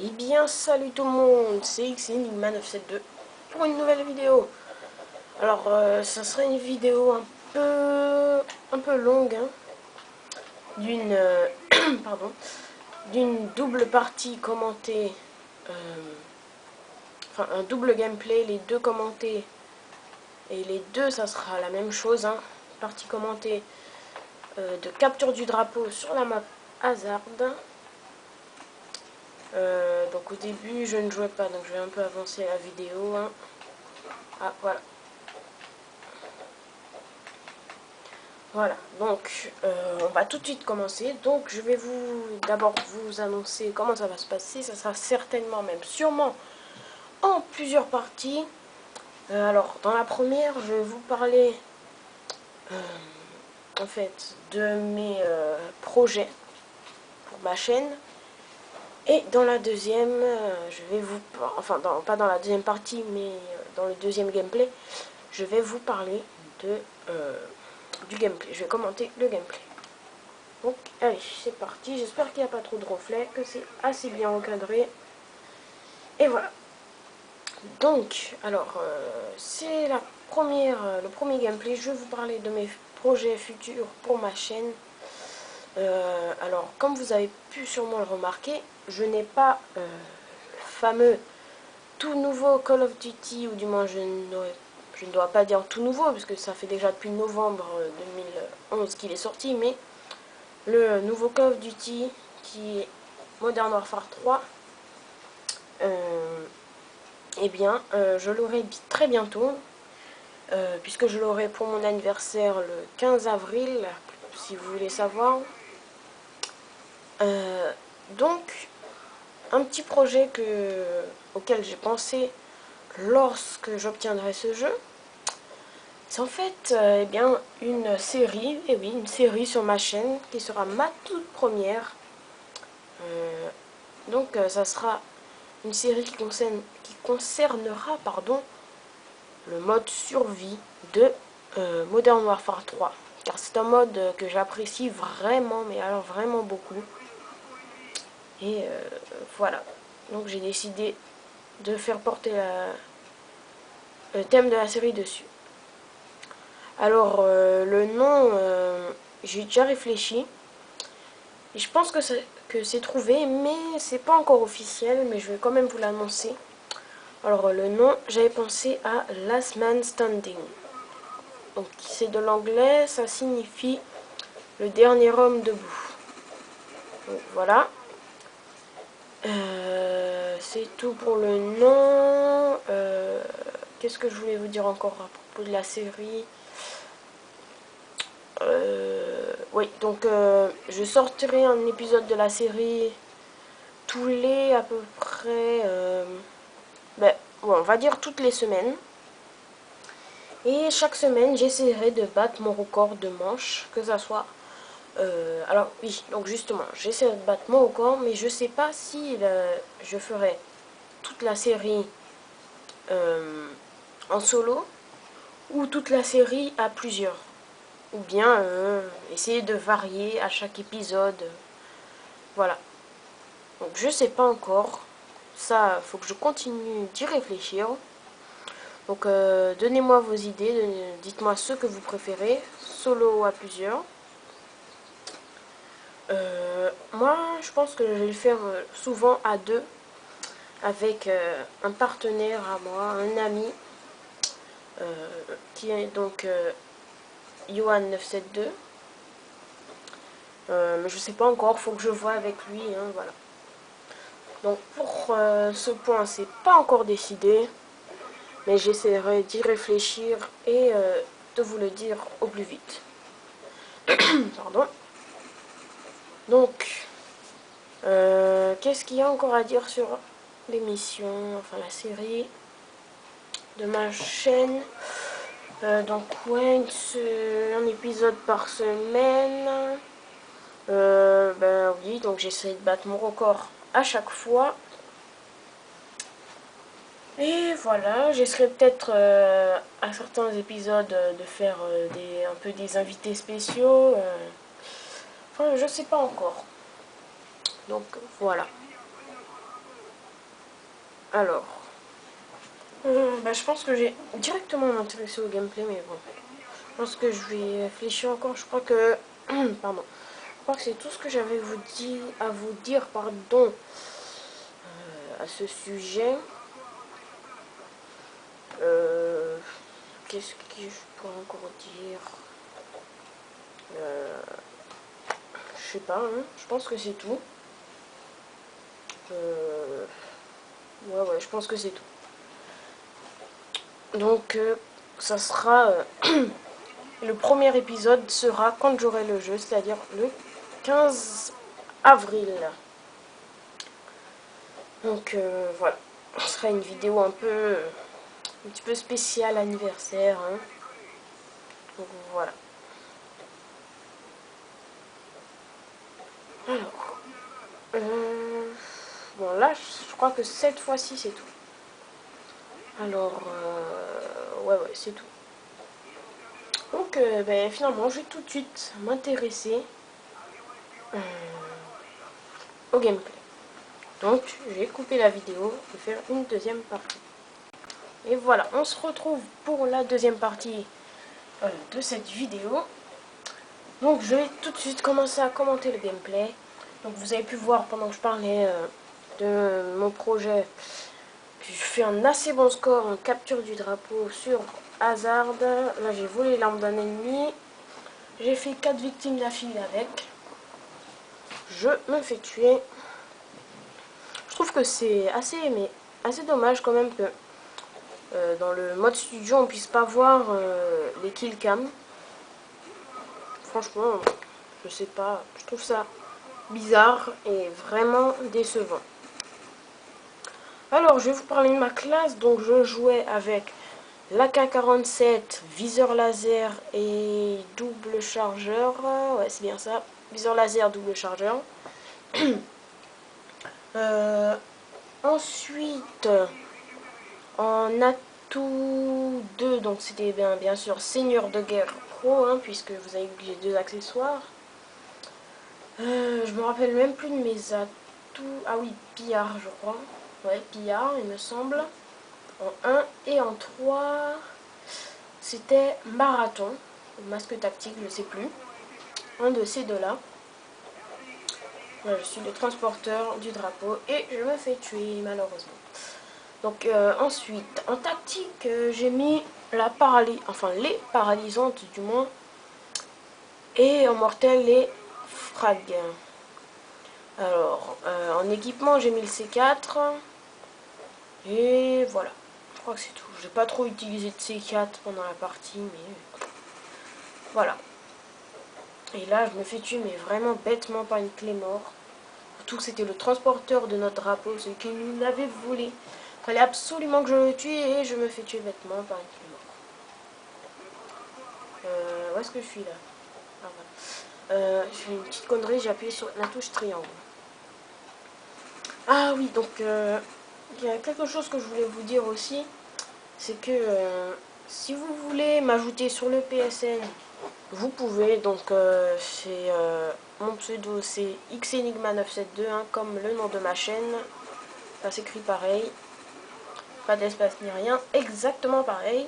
Eh bien salut tout le monde, c'est Xenigma972 pour une nouvelle vidéo. Alors ça serait une vidéo un peu longue, hein, d'une pardon, d'une double partie commentée, enfin un double gameplay, les deux commentés, et les deux ça sera la même chose, hein, partie commentée de capture du drapeau sur la map Hazard. Donc au début je ne jouais pas, donc je vais un peu avancer la vidéo, hein. Ah voilà. Voilà, donc on va tout de suite commencer. Donc je vais d'abord vous annoncer comment ça va se passer. Ça sera certainement, même sûrement, en plusieurs parties. Alors dans la première, je vais vous parler en fait de mes projets pour ma chaîne. Et dans la deuxième, je vais vous... Enfin, pas dans la deuxième partie, mais dans le deuxième gameplay, je vais vous parler du gameplay. Je vais commenter le gameplay. Donc, allez, c'est parti. J'espère qu'il n'y a pas trop de reflets, que c'est assez bien encadré. Et voilà. Donc, alors, c'est le premier gameplay. Je vais vous parler de mes projets futurs pour ma chaîne. Alors, comme vous avez pu sûrement le remarquer, je n'ai pas le fameux tout nouveau Call of Duty, ou du moins je ne dois pas dire tout nouveau, parce que ça fait déjà depuis novembre 2011 qu'il est sorti, mais le nouveau Call of Duty qui est Modern Warfare 3, eh bien, je l'aurai très bientôt, puisque je l'aurai pour mon anniversaire le 15 avril, si vous voulez savoir. Donc, un petit projet auquel j'ai pensé lorsque j'obtiendrai ce jeu, c'est en fait eh bien, une série, et oui, une série sur ma chaîne qui sera ma toute première. Donc, ça sera une série qui concernera le mode survie de Modern Warfare 3. Car c'est un mode que j'apprécie vraiment, mais alors vraiment beaucoup. Et voilà. Donc j'ai décidé de faire porter le thème de la série dessus. Alors le nom, j'ai déjà réfléchi. Et je pense que c'est trouvé, mais c'est pas encore officiel, mais je vais quand même vous l'annoncer. Alors le nom, j'avais pensé à Last Man Standing. Donc c'est de l'anglais, ça signifie le dernier homme debout. Donc voilà. C'est tout pour le nom. Qu'est-ce que je voulais vous dire encore à propos de la série? Oui, donc je sortirai un épisode de la série tous les à peu près... ouais, on va dire toutes les semaines. Et chaque semaine, j'essaierai de battre mon record de manches, que ça soit... alors oui, donc justement, j'essaierai de battre mon record, mais je sais pas si je ferai toute la série en solo ou toute la série à plusieurs. Ou bien essayer de varier à chaque épisode. Voilà. Donc je sais pas encore. Ça, faut que je continue d'y réfléchir. Donc donnez-moi vos idées, dites-moi ce que vous préférez, solo ou à plusieurs. Moi, je pense que je vais le faire souvent à deux, avec un partenaire à moi, un ami, qui est donc Yohan972. Mais je sais pas encore, faut que je vois avec lui, hein, voilà. Donc pour ce point, c'est pas encore décidé, mais j'essaierai d'y réfléchir et de vous le dire au plus vite. Pardon. Donc, qu'est-ce qu'il y a encore à dire sur l'émission, enfin la série de ma chaîne? Donc ouais, un épisode par semaine. Ben oui, donc j'essaie de battre mon record à chaque fois. Et voilà, j'essaierai peut-être à certains épisodes de faire un peu des invités spéciaux. Enfin, je sais pas encore. Donc voilà. Alors, je pense que j'ai directement m'intéresser au gameplay, mais bon. Je pense que je vais réfléchir encore. Je crois que... pardon. Je crois que c'est tout ce que j'avais à vous dire, pardon, à ce sujet. Qu'est-ce que je peux encore dire? Je sais pas, hein. Je pense que c'est tout. Ouais, je pense que c'est tout. Donc, ça sera... le premier épisode sera quand j'aurai le jeu, c'est-à-dire le 15 avril. Donc, voilà. Ce sera une vidéo un petit peu spéciale anniversaire. Hein. Donc, voilà. Alors... bon, là, je crois que cette fois-ci, c'est tout. Alors, ouais, c'est tout. Donc, finalement, je vais tout de suite m'intéresser au gameplay. Donc, j'ai coupé la vidéo et faire une deuxième partie. Et voilà, on se retrouve pour la deuxième partie de cette vidéo. Donc, je vais tout de suite commencer à commenter le gameplay. Donc, vous avez pu voir pendant que je parlais de mon projet que je fais un assez bon score en capture du drapeau sur Hazard. Là, j'ai volé l'arme d'un ennemi. J'ai fait 4 victimes d'affilée avec. Je me fais tuer. Je trouve que c'est assez dommage quand même que dans le mode studio on puisse pas voir les kill cam. Franchement, je sais pas, je trouve ça bizarre et vraiment décevant. Alors, je vais vous parler de ma classe. Donc, je jouais avec l'AK-47, viseur laser et double chargeur. Ouais, c'est bien ça. Viseur laser, double chargeur. Ensuite, en atout 2, donc c'était bien sûr Seigneur de guerre pro, hein, puisque vous avez vu que j'ai 2 accessoires. Je me rappelle même plus de mes atouts. Ah oui, pillard, je crois. Ouais, pillard, il me semble. En 1 et en 3, c'était marathon, masque tactique, je sais plus. Un de ces deux-là. Je suis le transporteur du drapeau et je me fais tuer malheureusement. Donc ensuite, en tactique, j'ai mis la les paralysantes du moins. Et en mortel, les frags. Alors, en équipement, j'ai mis le C4. Et voilà. Je crois que c'est tout. J'ai pas trop utilisé de C4 pendant la partie, mais voilà. Et là, je me fais tuer, mais vraiment bêtement par une clé mort. Surtout que c'était le transporteur de notre drapeau, celui qui nous l'avait volé. Il fallait absolument que je le tue et je me fais tuer bêtement par une clé mort. Où est-ce que je suis là? Ah, voilà. Je fais une petite connerie, j'ai appuyé sur la touche triangle. Ah oui, donc il y a quelque chose que je voulais vous dire aussi. C'est que si vous voulez m'ajouter sur le PSN, vous pouvez. Donc c'est mon pseudo, c'est xenigma972, hein, comme le nom de ma chaîne. Ça s'écrit pareil. Pas d'espace ni rien. Exactement pareil.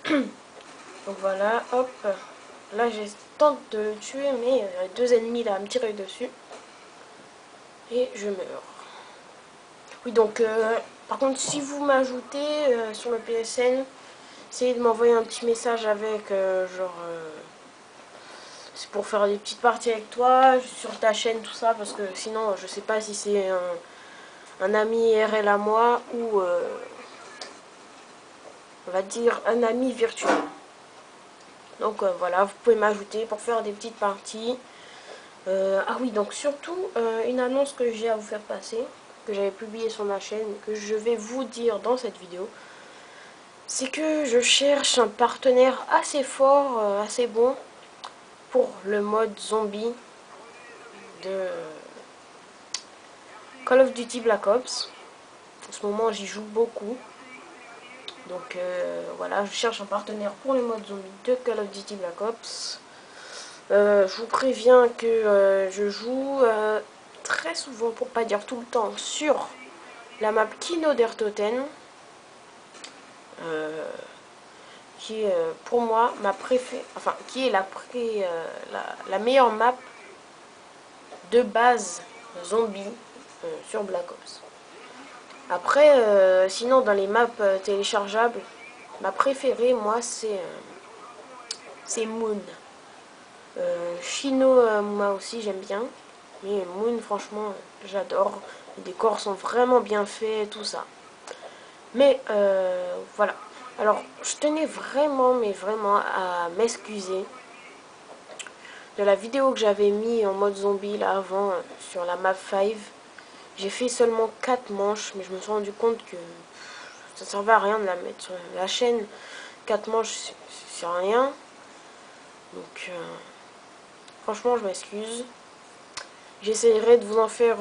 Donc voilà, hop. Là, je tente de le tuer, mais il y a 2 ennemis là à me tirer dessus. Et je meurs. Oui, donc, par contre, si vous m'ajoutez sur le PSN, essayez de m'envoyer un petit message avec, c'est pour faire des petites parties avec toi, sur ta chaîne, tout ça, parce que sinon, je sais pas si c'est un ami IRL à moi, ou, on va dire, un ami virtuel. Donc, voilà, vous pouvez m'ajouter pour faire des petites parties. Ah oui, donc surtout, une annonce que j'ai à vous faire passer, que j'avais publiée sur ma chaîne, que je vais vous dire dans cette vidéo, c'est que je cherche un partenaire assez fort, assez bon, pour le mode zombie de Call of Duty Black Ops. En ce moment, j'y joue beaucoup. Donc voilà, je cherche un partenaire pour le mode zombie de Call of Duty Black Ops. Je vous préviens que je joue très souvent, pour pas dire tout le temps, sur la map Kino der Toten, qui est pour moi ma préférée, enfin qui est la meilleure map de base zombie sur Black Ops. Après, sinon dans les maps téléchargeables, ma préférée moi c'est Moon. Chino, moi aussi j'aime bien, mais Moon franchement j'adore. Les décors sont vraiment bien faits, tout ça. Mais voilà. Alors je tenais vraiment, mais vraiment à m'excuser de la vidéo que j'avais mis en mode zombie là avant sur la map 5. J'ai fait seulement 4 manches, mais je me suis rendu compte que ça ne servait à rien de la mettre sur la chaîne. 4 manches, c'est rien. Donc franchement je m'excuse. J'essaierai de vous en faire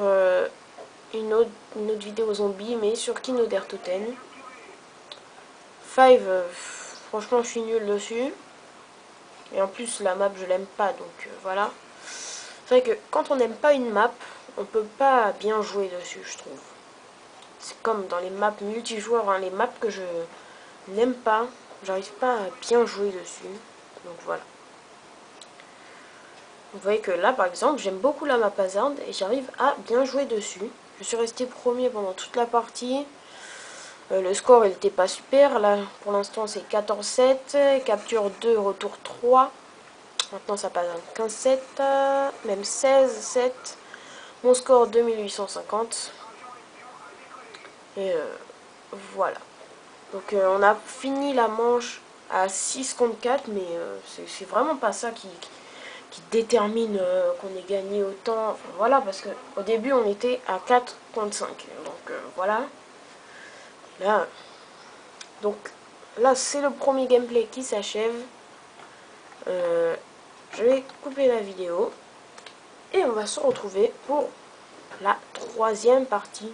une autre vidéo zombie, mais sur Kino der Toten. 5, franchement je suis nul dessus. Et en plus la map je l'aime pas, donc voilà. C'est vrai que quand on n'aime pas une map, on peut pas bien jouer dessus, je trouve. C'est comme dans les maps multijoueurs, hein, les maps que je n'aime pas, j'arrive pas à bien jouer dessus. Donc voilà. Vous voyez que là par exemple j'aime beaucoup la map Hazard et j'arrive à bien jouer dessus. Je suis resté premier pendant toute la partie. Le score il n'était pas super, là pour l'instant c'est 14-7, capture 2, retour 3. Maintenant ça passe à 15-7, même 16-7. Mon score 2850. Et voilà. Donc on a fini la manche à 6 contre 4, mais c'est vraiment pas ça qui détermine qu'on ait gagné autant. Enfin, voilà, parce qu'au début on était à 4 contre 5. Donc voilà. Là, donc là c'est le premier gameplay qui s'achève. Je vais couper la vidéo et on va se retrouver pour la troisième partie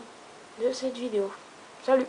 de cette vidéo. Salut!